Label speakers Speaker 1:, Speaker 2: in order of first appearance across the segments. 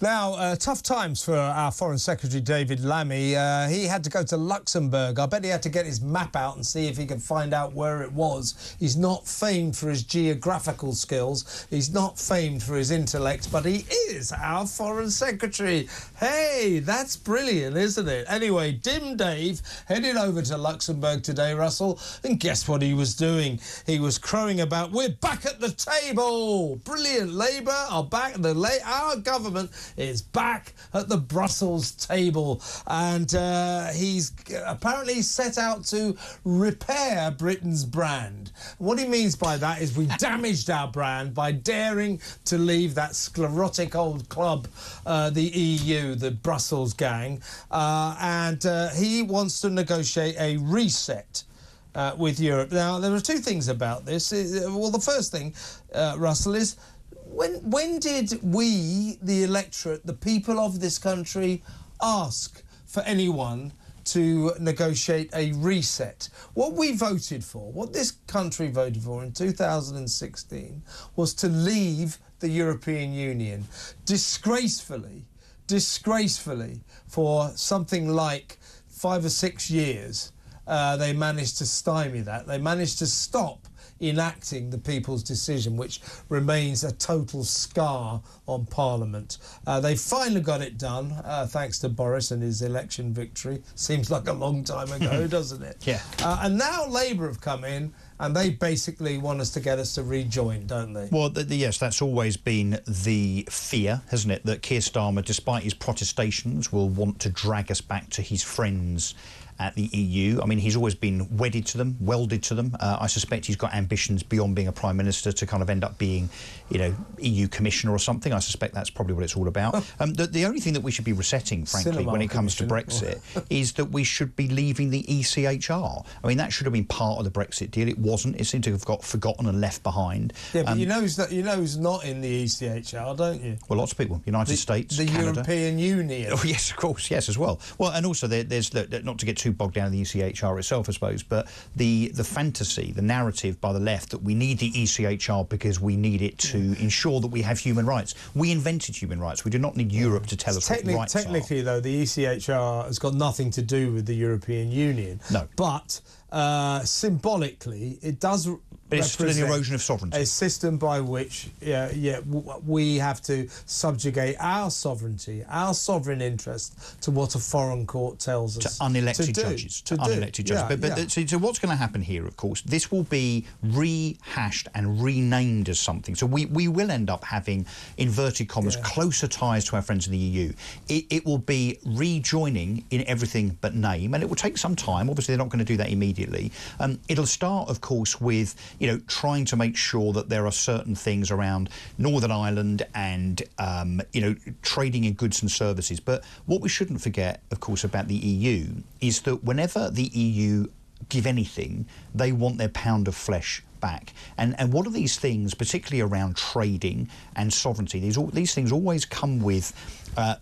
Speaker 1: Now, tough times for our Foreign Secretary David Lammy. He had to go to Luxembourg. I bet he had to get his map out and see if he could find out where it was. He's not famed for his geographical skills. He's not famed for his intellect, but he is our Foreign Secretary. Hey, that's brilliant, isn't it? Anyway, Dim Dave headed over to Luxembourg today, Russell, and guess what he was doing? He was crowing about, "We're back at the table!" Brilliant. Labour are back. Our government is back at the Brussels table, and he's apparently set out to repair Britain's brand. What he means by that is we damaged our brand by daring to leave that sclerotic old club, the EU, the Brussels gang, and he wants to negotiate a reset with Europe. Now, there are two things about this. Well, the first thing, Russell, is when did we, the electorate, the people of this country, ask for anyone to negotiate a reset? What we voted for, what this country voted for in 2016, was to leave the European Union. Disgracefully, for something like 5 or 6 years, they managed to stymie that. They managed to stop enacting the people's decision, which remains a total scar on Parliament. They finally got it done, thanks to Boris and his election victory. Seems like a long time ago, doesn't it?
Speaker 2: Yeah.
Speaker 1: And now Labour have come in, and they basically want us to get us to rejoin, don't they?
Speaker 2: Well, yes, that's always been the fear, hasn't it, that Keir Starmer, despite his protestations, will want to drag us back to his friends at the EU. I mean, he's always been wedded to them, welded to them. I suspect he's got ambitions beyond being a Prime Minister to kind of end up being, you know, EU Commissioner or something. I suspect that's probably what it's all about. The only thing that we should be resetting, frankly, when it comes to Brexit, is that we should be leaving the ECHR. I mean, that should have been part of the Brexit deal. It wasn't. It seemed to have got forgotten and left behind.
Speaker 1: Yeah, but you know who's not in the ECHR, don't you?
Speaker 2: Well, lots of people. United States,
Speaker 1: the
Speaker 2: Canada.
Speaker 1: European Union.
Speaker 2: Oh, yes, of course, yes, as well. Well, and also there's not to get too bogged down in the ECHR itself, I suppose, but the fantasy, the narrative by the left that we need the ECHR because we need it to ensure that we have human rights. We invented human rights. We do not need Europe to tell us what rights are.
Speaker 1: Technically, though, the ECHR has got nothing to do with the European Union.
Speaker 2: No.
Speaker 1: But symbolically, it does.
Speaker 2: But it's still an erosion of sovereignty.
Speaker 1: A system by which, we have to subjugate our sovereignty, our sovereign interest, to what a foreign court tells us
Speaker 2: to unelected judges. To unelected judges. So what's going to happen here, of course, this will be rehashed and renamed as something. So we will end up having, inverted commas, closer ties to our friends in the EU. It will be rejoining in everything but name, and it will take some time. Obviously, they're not going to do that immediately. It'll start, of course, with, you know, trying to make sure that there are certain things around Northern Ireland and, you know, trading in goods and services. But what we shouldn't forget, of course, about the EU is that whenever the EU give anything, they want their pound of flesh back. And what are these things, particularly around trading and sovereignty? These things always come with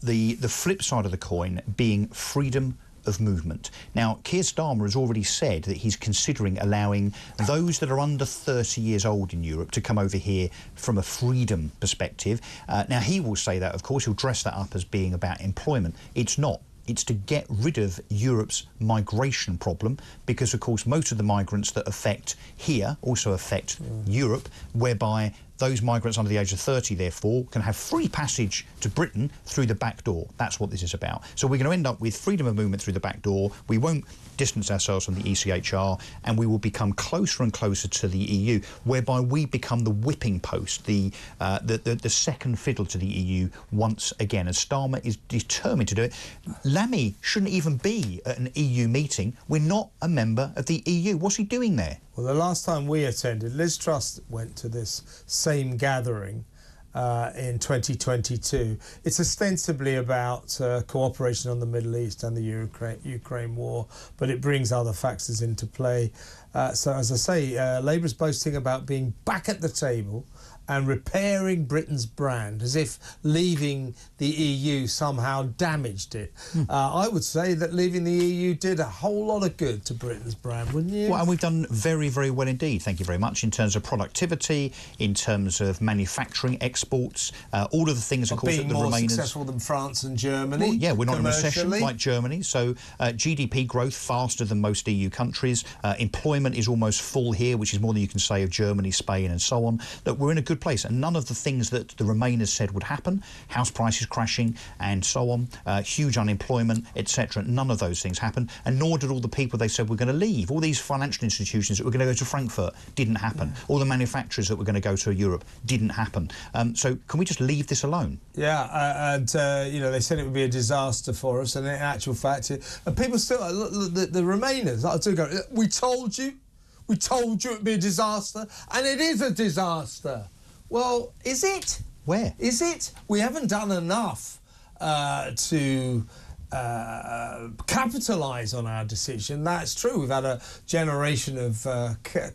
Speaker 2: the flip side of the coin being freedom of movement. Now, Keir Starmer has already said that he's considering allowing those that are under 30 years old in Europe to come over here from a freedom perspective. Now, he will say that, of course, he'll dress that up as being about employment. It's not. It's to get rid of Europe's migration problem, because, of course, most of the migrants that affect here also affect Europe, whereby those migrants under the age of 30, therefore, can have free passage to Britain through the back door. That's what this is about. So we're going to end up with freedom of movement through the back door. We won't distance ourselves from the ECHR, and we will become closer and closer to the EU, whereby we become the whipping post, the second fiddle to the EU once again. And Starmer is determined to do it. Lammy shouldn't even be at an EU meeting. We're not a member of the EU. What's he doing there?
Speaker 1: Well, the last time we attended, Liz Truss went to this same gathering in 2022. It's ostensibly about cooperation on the Middle East and the Ukraine war, but it brings other factors into play. So, as I say, Labour's boasting about being back at the table, and repairing Britain's brand, as if leaving the EU somehow damaged it. I would say that leaving the EU did a whole lot of good to Britain's brand, wouldn't you?
Speaker 2: Well, and we've done very, very well indeed, thank you very much, in terms of productivity, in terms of manufacturing, exports, all of the things, of course, that the Remainers...
Speaker 1: Being more successful than France and Germany.
Speaker 2: Well, yeah, we're not in recession like Germany, so GDP growth faster than most EU countries. Employment is almost full here, which is more than you can say of Germany, Spain and so on. That we're in a good place, and none of the things that the Remainers said would happen, house prices crashing and so on, huge unemployment, etc., none of those things happened, and nor did all the people they said were going to leave. All these financial institutions that were going to go to Frankfurt didn't happen. All the manufacturers that were going to go to Europe didn't happen. So can we just leave this alone?
Speaker 1: Yeah, and you know, they said it would be a disaster for us, and in actual fact, and people still, the Remainers, I do go, we told you it'd be a disaster, and it is a disaster. Well, is it?
Speaker 2: Where?
Speaker 1: Is it? We haven't done enough to capitalise on our decision. That's true. We've had a generation of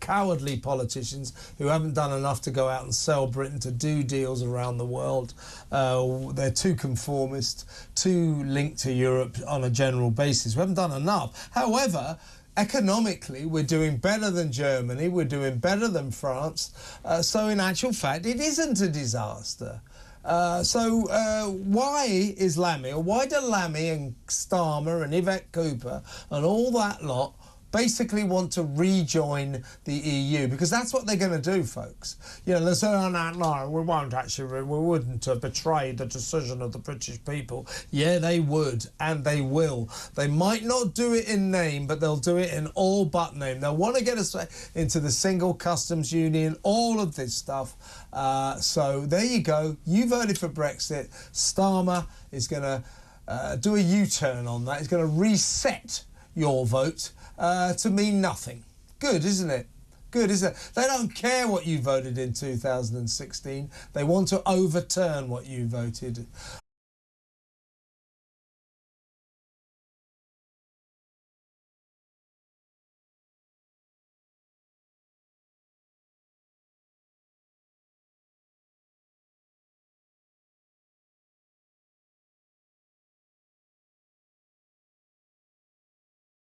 Speaker 1: cowardly politicians who haven't done enough to go out and sell Britain, to do deals around the world. They're too conformist, too linked to Europe on a general basis. We haven't done enough. However, economically, we're doing better than Germany, we're doing better than France, so in actual fact, it isn't a disaster. So why is Lammy, or why do Lammy and Starmer and Yvette Cooper and all that lot basically want to rejoin the EU? Because that's what they're going to do, folks. You know, they say, oh, no, we won't actually, we wouldn't betray the decision of the British people. Yeah, they would, and they will. They might not do it in name, but they'll do it in all but name. They'll want to get us into the single customs union, all of this stuff. So there you go. You voted for Brexit. Starmer is going to do a U-turn on that. He's going to reset your vote to mean nothing. Good, isn't it? Good, isn't it? They don't care what you voted in 2016. They want to overturn what you voted.